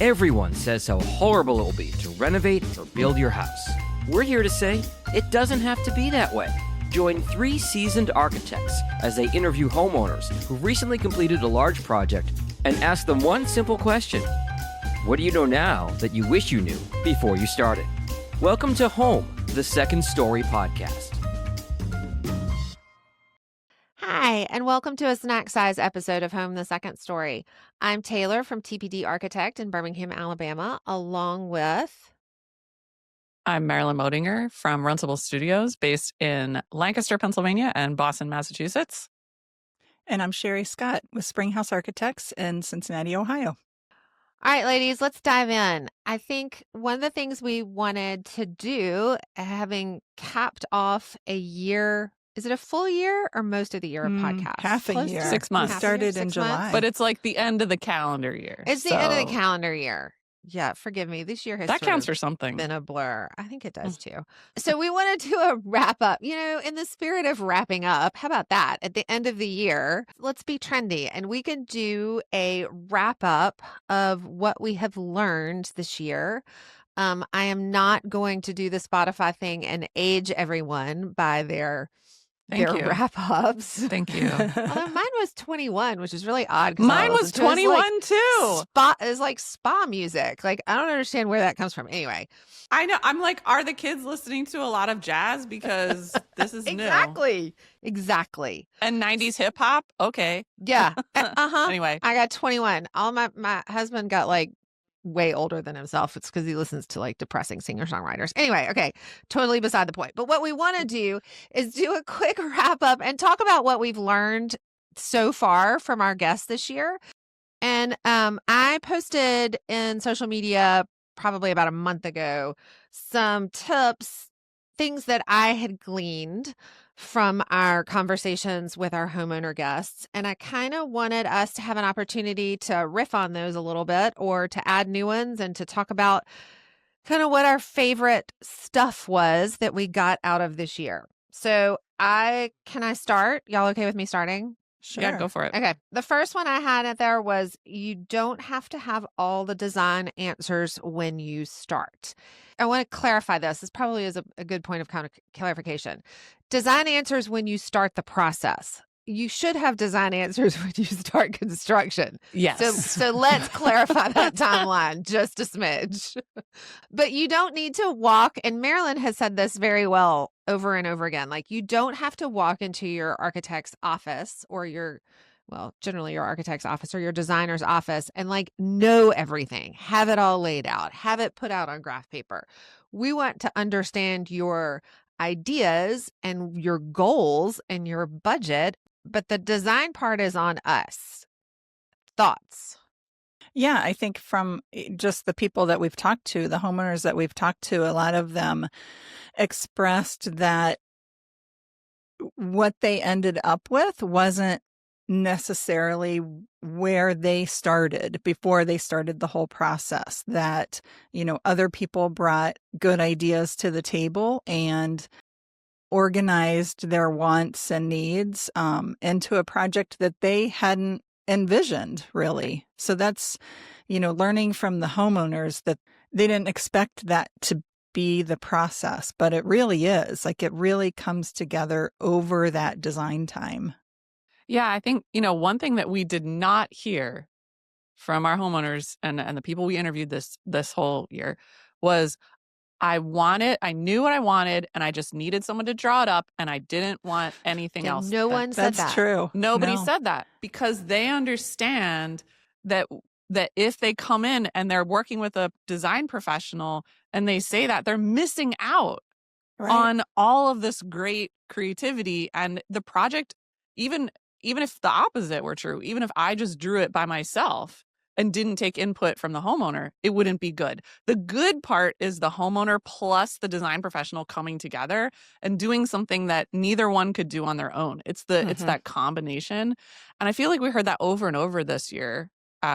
Everyone says how horrible it will be to renovate or build your house. We're here to say it doesn't have to be that way. Join 3 seasoned architects as they interview homeowners who recently completed a large project and ask them one simple question. What do you know now that you wish you knew before you started? Welcome to Home, the Second Story podcast. Hi, and welcome to a snack-size episode of Home, the Second Story. I'm Taylor from TPD Architect in Birmingham, Alabama, along with... I'm Marilyn Modinger from Runcible Studios, based in Lancaster, Pennsylvania, and Boston, Massachusetts. And I'm Sherry Scott with Springhouse Architects in Cincinnati, Ohio. All right, ladies, let's dive in. I think one of the things we wanted to do, having capped off a year... Is it a full year or most of the year of podcasts? Half a year. 6 months. We started in July. But it's like the end of the calendar year. It's the end of the calendar year. Yeah, forgive me. This year has That counts for something. been a blur. I think it does too. So we want to do a wrap up, in the spirit of wrapping up. How about that? At the end of the year, let's be trendy and we can do a wrap up of what we have learned this year. I am not going to do the Spotify thing and age everyone by their wrap-ups. Thank you. Although mine was 21, which is really odd. Mine was 21 too. Is like spa music. Like, I don't understand where that comes from. Anyway. I know. I'm like, are the kids listening to a lot of jazz? Because this is new. Exactly. And 90s hip hop? Okay. Yeah. Uh-huh. Anyway. I got 21. All my husband got like way older than himself. It's because he listens to like depressing singer-songwriters. Anyway, okay, totally beside the point. But what we want to do is do a quick wrap up and talk about what we've learned so far from our guests this year. And I posted in social media probably about a month ago some tips, things that I had gleaned from our conversations with our homeowner guests. And I kind of wanted us to have an opportunity to riff on those a little bit or to add new ones and to talk about kind of what our favorite stuff was that we got out of this year. So can I start? Y'all okay with me starting? Sure. Yeah, go for it. Okay. The first one I had in there was you don't have to have all the design answers when you start. I want to clarify this. This probably is a good point of clarification. Design answers when you start the process. You should have design answers when you start construction. Yes. So let's clarify that timeline just a smidge. But you don't need to walk, and Marilyn has said this very well over and over again. Like, you don't have to walk into your architect's office or generally your architect's office or your designer's office and like know everything, have it all laid out, have it put out on graph paper. We want to understand your ideas and your goals and your budget, but the design part is on us. Thoughts? Yeah, I think from just the people that we've talked to, the homeowners that we've talked to, a lot of them expressed that what they ended up with wasn't necessarily where they started before they started the whole process, that, other people brought good ideas to the table and organized their wants and needs into a project that they hadn't envisioned, really. So that's, learning from the homeowners that they didn't expect that to be the process, but it really is. Like, it really comes together over that design time. Yeah, I think, one thing that we did not hear from our homeowners and the people we interviewed this whole year was, I knew what I wanted, and I just needed someone to draw it up, and I didn't want anything else. No one said that. That's true. Nobody No. said that, because they understand that if they come in and they're working with a design professional and they say that, they're missing out on all of this great creativity. And the project, even if the opposite were true, even if I just drew it by myself and didn't take input from the homeowner, it wouldn't be good. The good part is the homeowner plus the design professional coming together and doing something that neither one could do on their own. It's that combination. And I feel like we heard that over and over this year,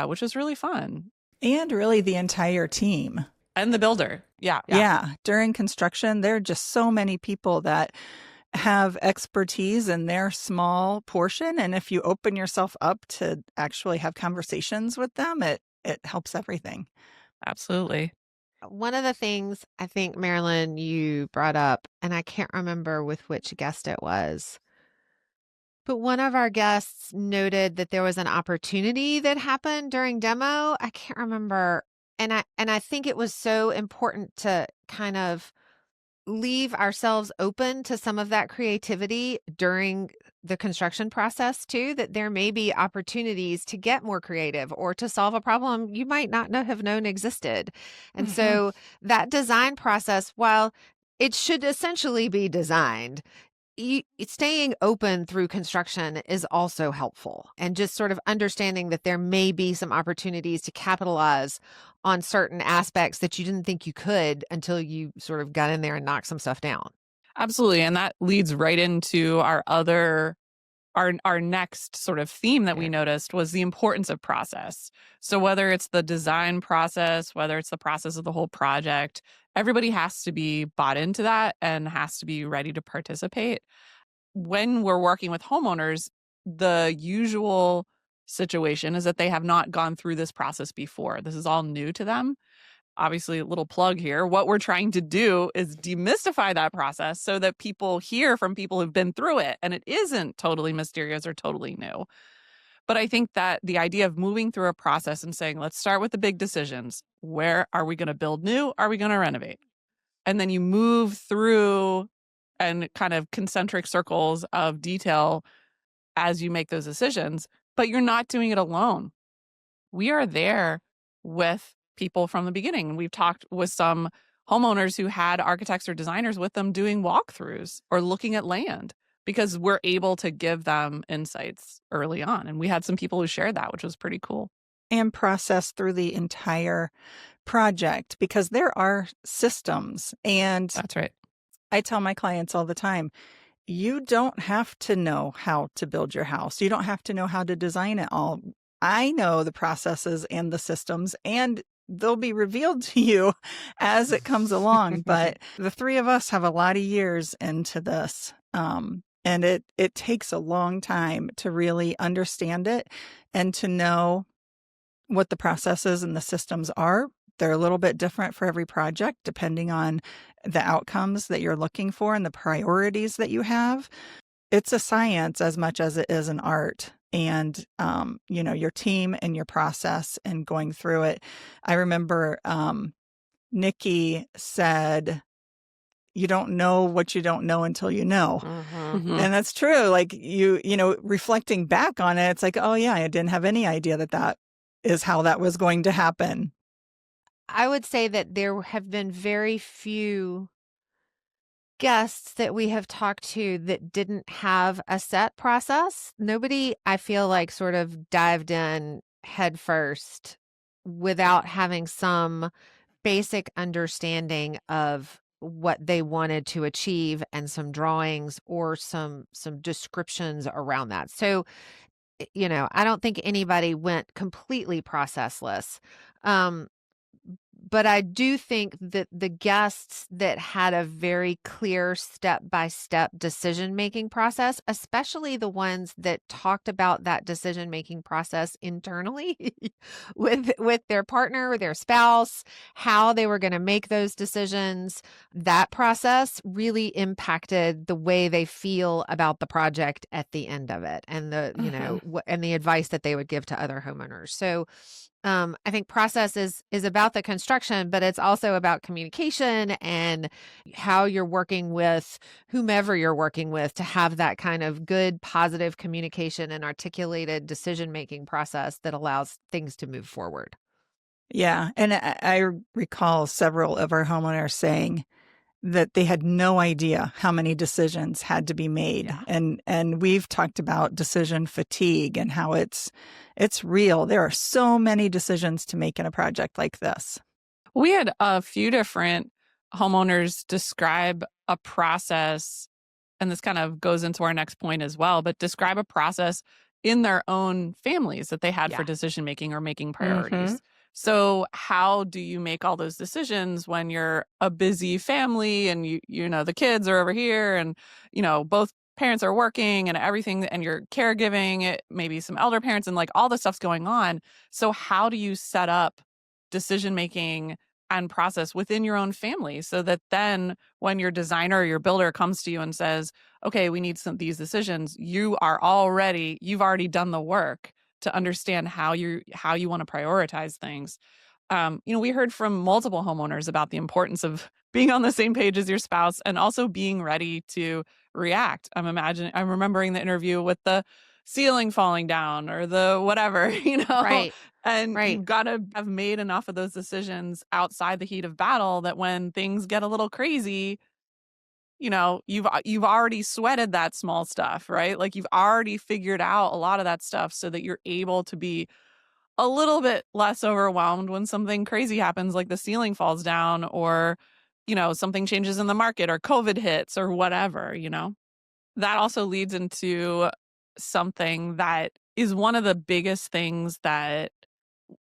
which was really fun. And really the entire team. And the builder. Yeah. During construction, there are just so many people that have expertise in their small portion. And if you open yourself up to actually have conversations with them, it it helps everything. Absolutely. One of the things I think, Marilyn, you brought up, and I can't remember with which guest it was, but one of our guests noted that there was an opportunity that happened during demo. I can't remember. And I think it was so important to kind of leave ourselves open to some of that creativity during the construction process too, that there may be opportunities to get more creative or to solve a problem you might not have known existed. And so that design process, while it should essentially be designed, staying open through construction is also helpful, and just sort of understanding that there may be some opportunities to capitalize on certain aspects that you didn't think you could until you sort of got in there and knocked some stuff down. Absolutely. And that leads right into our next sort of theme that we noticed was the importance of process. So whether it's the design process, whether it's the process of the whole project, everybody has to be bought into that and has to be ready to participate. When we're working with homeowners, the usual situation is that they have not gone through this process before. This is all new to them. Obviously, a little plug here. What we're trying to do is demystify that process so that people hear from people who've been through it and it isn't totally mysterious or totally new. But I think that the idea of moving through a process and saying, let's start with the big decisions. Where are we going to build new? Are we going to renovate? And then you move through and kind of concentric circles of detail as you make those decisions, but you're not doing it alone. We are there with people from the beginning. We've talked with some homeowners who had architects or designers with them doing walkthroughs or looking at land, because we're able to give them insights early on. And we had some people who shared that, which was pretty cool. And process through the entire project, because there are systems. And That's right. I tell my clients all the time, you don't have to know how to build your house. You don't have to know how to design it all. I know the processes and the systems, and they'll be revealed to you as it comes along. But the three of us have a lot of years into this. And it takes a long time to really understand it and to know what the processes and the systems are. They're a little bit different for every project, depending on the outcomes that you're looking for and the priorities that you have. It's a science as much as it is an art. And, your team and your process and going through it. I remember Nikki said, you don't know what you don't know until you know. And that's true. Like reflecting back on it, it's like, oh yeah, I didn't have any idea that is how that was going to happen. I would say that there have been very few guests that we have talked to that didn't have a set process. Nobody, I feel like, sort of dived in head first without having some basic understanding of what they wanted to achieve and some drawings or some descriptions around that. So, I don't think anybody went completely processless. But I do think that the guests that had a very clear step-by-step decision-making process, especially the ones that talked about that decision-making process internally with their partner or their spouse, how they were going to make those decisions, that process really impacted the way they feel about the project at the end of it, and and the advice that they would give to other homeowners. So I think process is about the construction, but it's also about communication and how you're working with whomever you're working with to have that kind of good, positive communication and articulated decision-making process that allows things to move forward. Yeah. And I recall several of our homeowners saying that they had no idea how many decisions had to be made. Yeah. And we've talked about decision fatigue and how it's real. There are so many decisions to make in a project like this. We had a few different homeowners describe a process, and this kind of goes into our next point as well, but describe a process in their own families that they had for decision making or making priorities. So how do you make all those decisions when you're a busy family and you know the kids are over here and both parents are working and everything, and you're caregiving, maybe some elder parents, and like all the stuff's going on. So how do you set up decision making and process within your own family so that then when your designer or your builder comes to you and says, okay, we need these decisions, you've already done the work to understand how you want to prioritize things. We heard from multiple homeowners about the importance of being on the same page as your spouse and also being ready to react. I'm remembering the interview with the ceiling falling down or the whatever, Right. and Right. you've got to have made enough of those decisions outside the heat of battle that when things get a little crazy, you've already sweated that small stuff, right? Like you've already figured out a lot of that stuff so that you're able to be a little bit less overwhelmed when something crazy happens, like the ceiling falls down or, something changes in the market or COVID hits or whatever, That also leads into something that is one of the biggest things that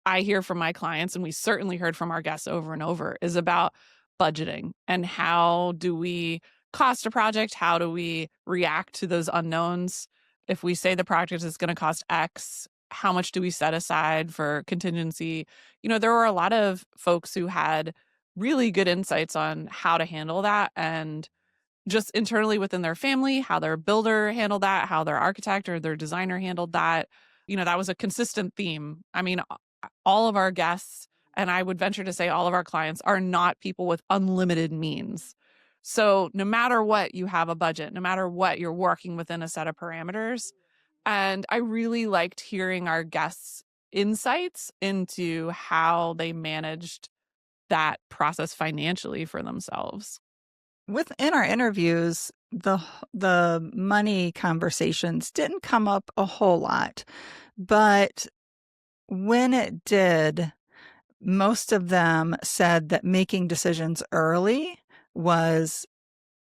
I hear from my clients, and we certainly heard from our guests over and over, is about budgeting and how do we cost a project? How do we react to those unknowns? If we say the project is going to cost X, how much do we set aside for contingency? There were a lot of folks who had really good insights on how to handle that, and just internally within their family, how their builder handled that, how their architect or their designer handled that. That was a consistent theme. I mean, all of our guests, and I would venture to say all of our clients, are not people with unlimited means. So no matter what, you have a budget, no matter what, you're working within a set of parameters. And I really liked hearing our guests' insights into how they managed that process financially for themselves. Within our interviews, the money conversations didn't come up a whole lot, but when it did, most of them said that making decisions early was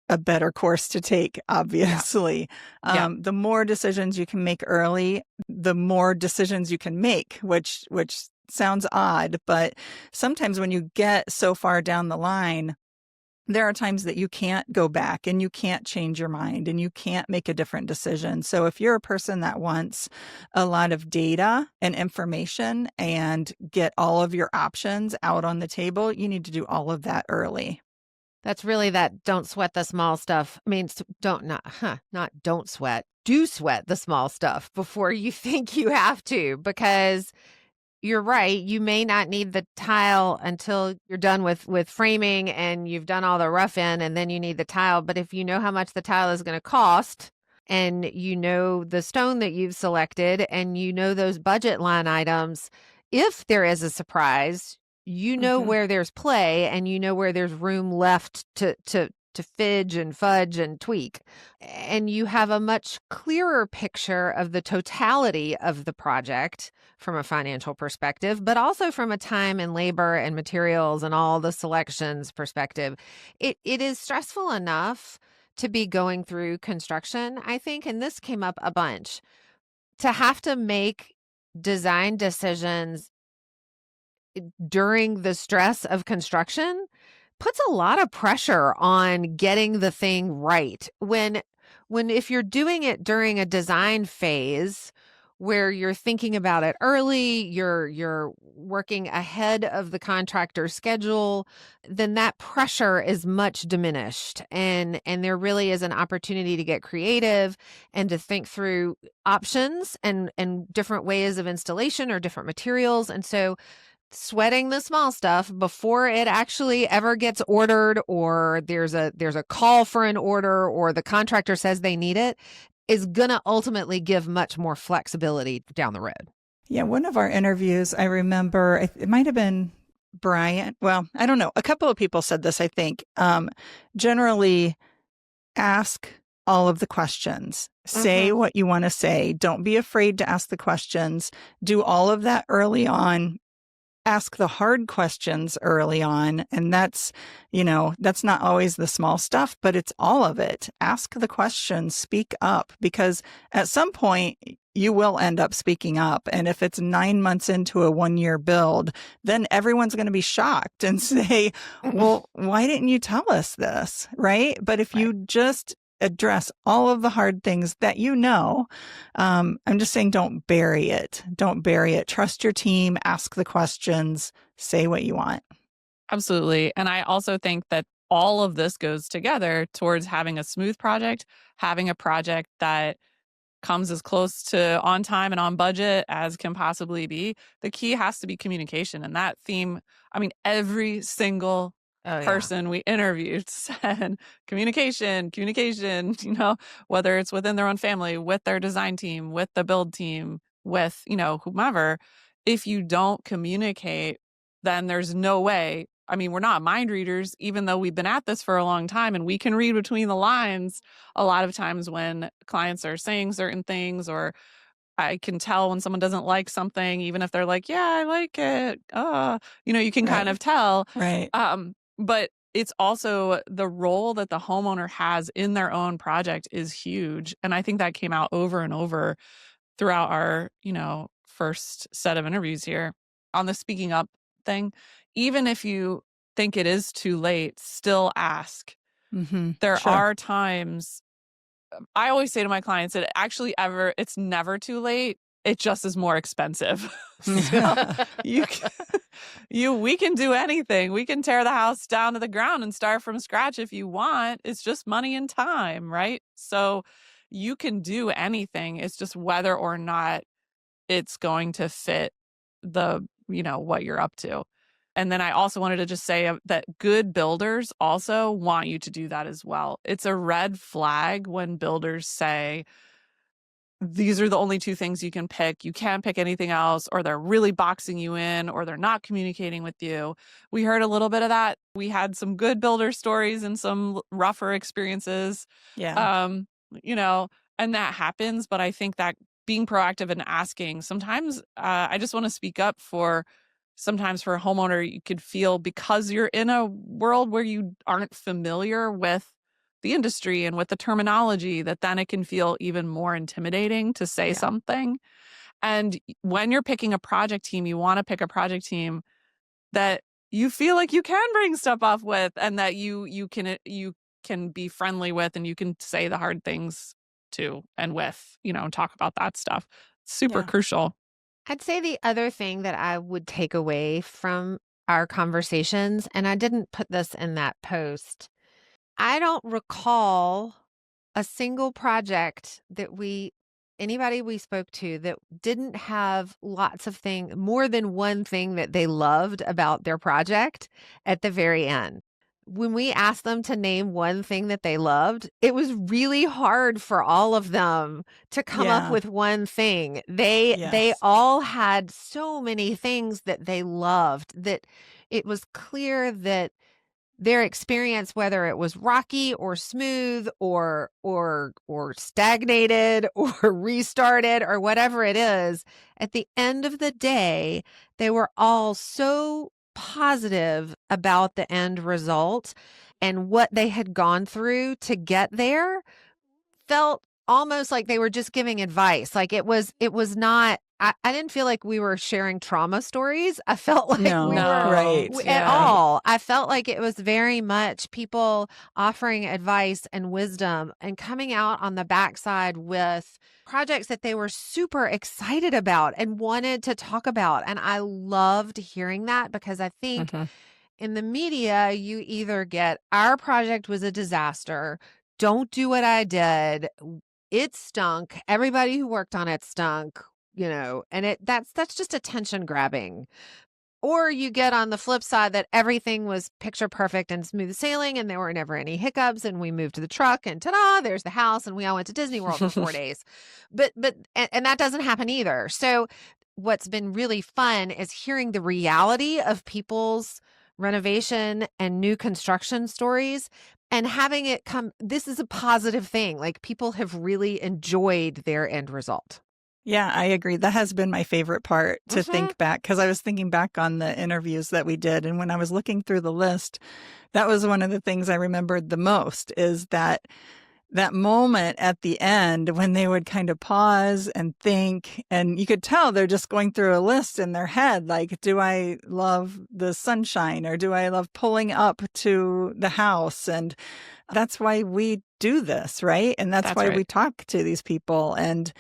a better course to take, obviously. Yeah. The more decisions you can make early, the more decisions you can make, which sounds odd, but sometimes when you get so far down the line, there are times that you can't go back and you can't change your mind and you can't make a different decision. So if you're a person that wants a lot of data and information and get all of your options out on the table, you need to do all of that early. That's really that don't sweat the small stuff. I mean, don't sweat. Do sweat the small stuff before you think you have to, because you're right. You may not need the tile until you're done with framing and you've done all the rough in, and then you need the tile. But if you know how much the tile is going to cost, and you know the stone that you've selected, and you know those budget line items, if there is a surprise, you know where there's play and you know where there's room left to fidge and fudge and tweak. And you have a much clearer picture of the totality of the project from a financial perspective, but also from a time and labor and materials and all the selections perspective. It is stressful enough to be going through construction, I think, and this came up a bunch, to have to make design decisions during the stress of construction puts a lot of pressure on getting the thing right. When if you're doing it during a design phase where you're thinking about it early, you're working ahead of the contractor's schedule, then that pressure is much diminished. And there really is an opportunity to get creative and to think through options and different ways of installation or different materials. And so sweating the small stuff before it actually ever gets ordered, or there's a call for an order, or the contractor says they need it, is going to ultimately give much more flexibility down the road. Yeah, one of our interviews, I remember, it might have been Brian. Well, I don't know. A couple of people said this, I think. Generally, ask all of the questions. Say what you want to say. Don't be afraid to ask the questions. Do all of that early on. Ask the hard questions early on. And that's not always the small stuff, but it's all of it. Ask the questions, speak up, because at some point you will end up speaking up. And if it's 9 months into a 1-year build, then everyone's going to be shocked and say, well, why didn't you tell us this? Right. But if you just address all of the hard things that I'm just saying, don't bury it. Don't bury it. Trust your team, ask the questions, say what you want. Absolutely. And I also think that all of this goes together towards having a smooth project, having a project that comes as close to on time and on budget as can possibly be. The key has to be communication. And that theme, I mean, every single person we interviewed said communication, whether it's within their own family, with their design team, with the build team, with, whomever. If you don't communicate, then there's no way. I mean, we're not mind readers, even though we've been at this for a long time and we can read between the lines a lot of times when clients are saying certain things, or I can tell when someone doesn't like something, even if they're like, yeah, I like it. You can kind of tell. Right. But it's also the role that the homeowner has in their own project is huge. And I think that came out over and over throughout our, first set of interviews here on the speaking up thing. Even if you think it is too late, still ask. Mm-hmm. There are times, I always say to my clients that it's never too late. It just is more expensive. So we can do anything. We can tear the house down to the ground and start from scratch if you want. It's just money and time, right? So you can do anything. It's just whether or not it's going to fit what you're up to. And then I also wanted to just say that good builders also want you to do that as well. It's a red flag when builders say, these are the only two things you can pick. You can't pick anything else, or they're really boxing you in, or they're not communicating with you. We heard a little bit of that. We had some good builder stories and some rougher experiences. Yeah. And that happens. But I think that being proactive and asking, sometimes I just want to speak up sometimes for a homeowner, you could feel, because you're in a world where you aren't familiar with the industry and with the terminology, that then it can feel even more intimidating to say something. And when you're picking a project team, you want to pick a project team that you feel like you can bring stuff up with, and that you can be friendly with, and you can say the hard things to and with, talk about that stuff. Super crucial. I'd say the other thing that I would take away from our conversations, and I didn't put this in that post, I don't recall a single project that anybody we spoke to that didn't have more than one thing that they loved about their project at the very end. When we asked them to name one thing that they loved, it was really hard for all of them to come up with one thing. They all had so many things that they loved, that it was clear that their experience, whether it was rocky or smooth or stagnated or restarted or whatever it is, at the end of the day, they were all so positive about the end result, and what they had gone through to get there felt almost like they were just giving advice. Like it was not, I didn't feel like we were sharing trauma stories. I felt like at all. I felt like it was very much people offering advice and wisdom and coming out on the backside with projects that they were super excited about and wanted to talk about. And I loved hearing that, because I think in the media, you either get, our project was a disaster, don't do what I did, it stunk, everybody who worked on it stunk, and that's just attention grabbing. Or you get on the flip side that everything was picture perfect and smooth sailing, and there were never any hiccups, and we moved to the truck, and ta-da, there's the house, and we all went to Disney World for 4 days. But that doesn't happen either. So what's been really fun is hearing the reality of people's renovation and new construction stories, and having it come, this is a positive thing. Like, people have really enjoyed their end result. Yeah, I agree. That has been my favorite part to think back, because I was thinking back on the interviews that we did. And when I was looking through the list, that was one of the things I remembered the most, is that that moment at the end when they would kind of pause and think, and you could tell they're just going through a list in their head, like, do I love the sunshine, or do I love pulling up to the house? And that's why we do this, right? And that's why we talk to these people. And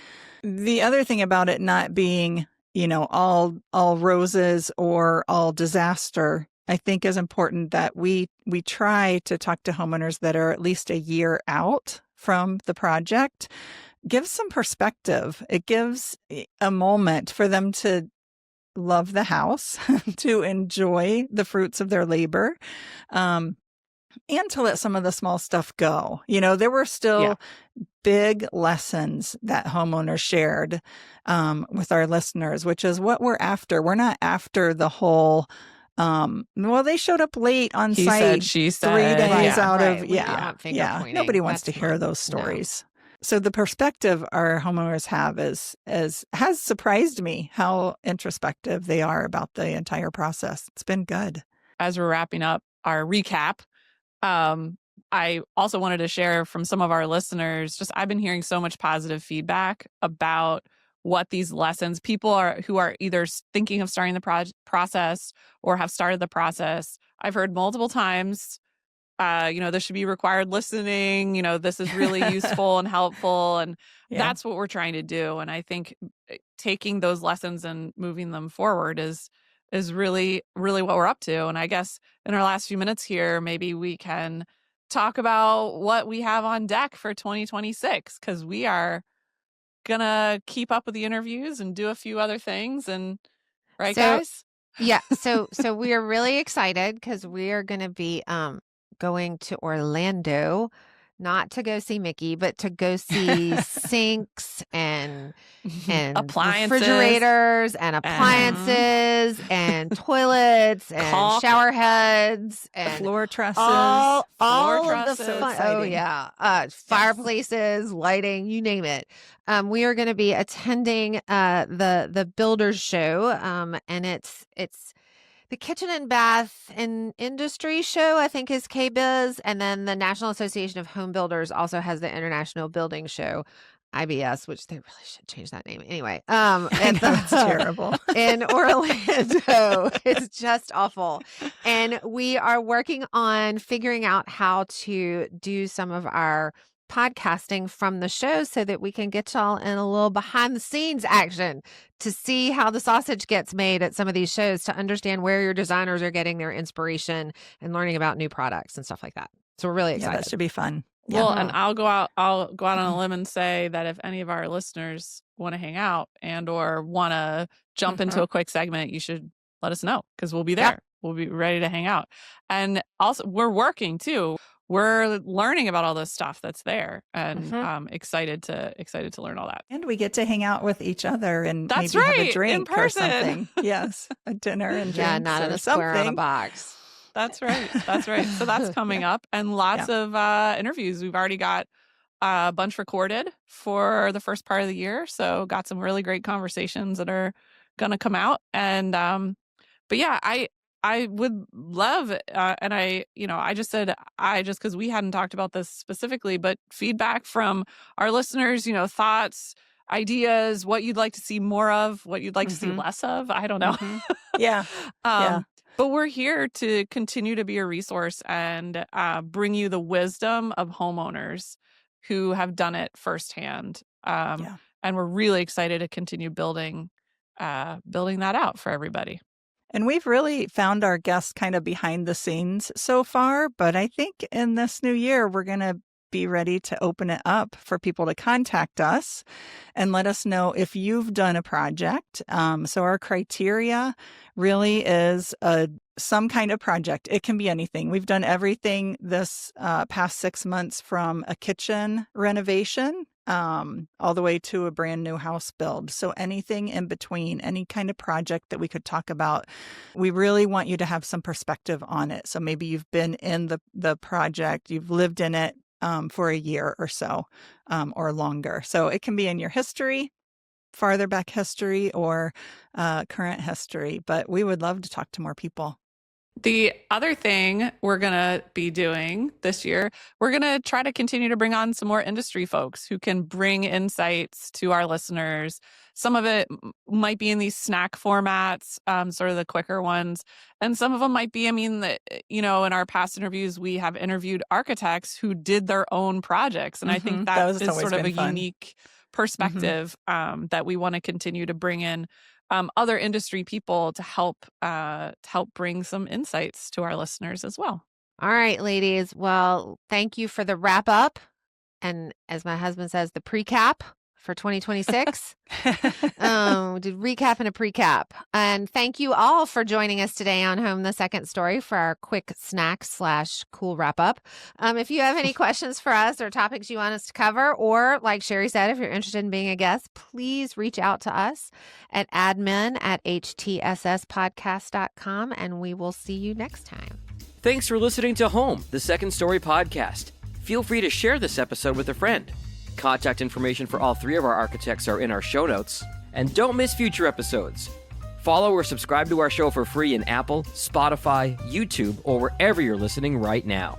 the other thing about it not being, all roses or all disaster, I think is important that we try to talk to homeowners that are at least a year out from the project. Gives some perspective. It gives a moment for them to love the house, to enjoy the fruits of their labor, and to let some of the small stuff go. There were still big lessons that homeowners shared with our listeners, which is what we're after. We're not after the whole they showed up late on He site, said, she said, 3 days out of, We're not finger pointing. Nobody wants That's to hear not- those stories. So the perspective our homeowners have has surprised me how introspective they are about the entire process. It's been good. As we're wrapping up our recap, I also wanted to share from some of our listeners, I've been hearing so much positive feedback about what these lessons, people who are either thinking of starting the process or have started the process. I've heard multiple times, this should be required listening. This is really useful and helpful. And that's what we're trying to do. And I think taking those lessons and moving them forward is really, really what we're up to. And I guess in our last few minutes here, maybe we can talk about what we have on deck for 2026, because we are gonna keep up with the interviews and do a few other things. And guys? Yeah. So we are really excited because we are going to be going to Orlando, not to go see Mickey, but to go see sinks and appliances, refrigerators and appliances and toilets and shower heads and floor trusses, all trusses. of the fun. Fireplaces, lighting, you name it. We are going to be attending the Builders Show, and it's the Kitchen and Bath and Industry Show, I think, is KBIS, and then the National Association of Home Builders also has the International Building Show, IBS, which they really should change that name anyway. It's terrible in Orlando. It's just awful. And we are working on figuring out how to do some of our podcasting from the show so that we can get y'all in a little behind the scenes action to see how the sausage gets made at some of these shows, to understand where your designers are getting their inspiration and learning about new products and stuff like that. So we're really excited. That should be fun. Well, and I'll go out on a limb and say that if any of our listeners want to hang out and or want to jump into a quick segment, you should let us know, because we'll be there. We'll be ready to hang out. And also, we're working too. We're learning about all this stuff that's there, and excited to learn all that. And we get to hang out with each other and that's maybe right, have a drink in person. or something. Yes, a dinner and drinks, not in or a square on a something. box. That's right. That's right. So that's coming up, and lots of interviews. We've already got a bunch recorded for the first part of the year. So got some really great conversations that are going to come out. And, but yeah, I would love, and I just said, because we hadn't talked about this specifically, but feedback from our listeners, thoughts, ideas, what you'd like to see more of, what you'd like to see less of. I don't know. Yeah. But we're here to continue to be a resource and bring you the wisdom of homeowners who have done it firsthand. And we're really excited to continue building that out for everybody. And we've really found our guests kind of behind the scenes so far, but I think in this new year, we're going to be ready to open it up for people to contact us and let us know if you've done a project. So our criteria really is some kind of project. It can be anything. We've done everything this past 6 months, from a kitchen renovation all the way to a brand new house build. So anything in between, any kind of project that we could talk about, we really want you to have some perspective on it. So maybe you've been in the project, you've lived in it for a year or so, or longer. So it can be in your history, farther back history, or current history, but we would love to talk to more people. The other thing we're going to be doing this year, we're going to try to continue to bring on some more industry folks who can bring insights to our listeners. Some of it might be in these snack formats, sort of the quicker ones. And some of them might be, in our past interviews, we have interviewed architects who did their own projects. And I think that is sort of a unique perspective that we want to continue to bring in other industry people to help bring some insights to our listeners as well. All right, ladies. Well, thank you for the wrap up. And as my husband says, the pre-cap for 2026. Did recap and a pre-cap. And thank you all for joining us today on Home the Second Story for our quick snack / cool wrap up. If you have any questions for us or topics you want us to cover, or like Sherry said, if you're interested in being a guest, please reach out to us at admin@htssspodcast.com, and we will see you next time. Thanks for listening to Home, the Second Story podcast. Feel free to share this episode with a friend. Contact information for all three of our architects are in our show notes. And don't miss future episodes. Follow or subscribe to our show for free in Apple, Spotify, YouTube, or wherever you're listening right now.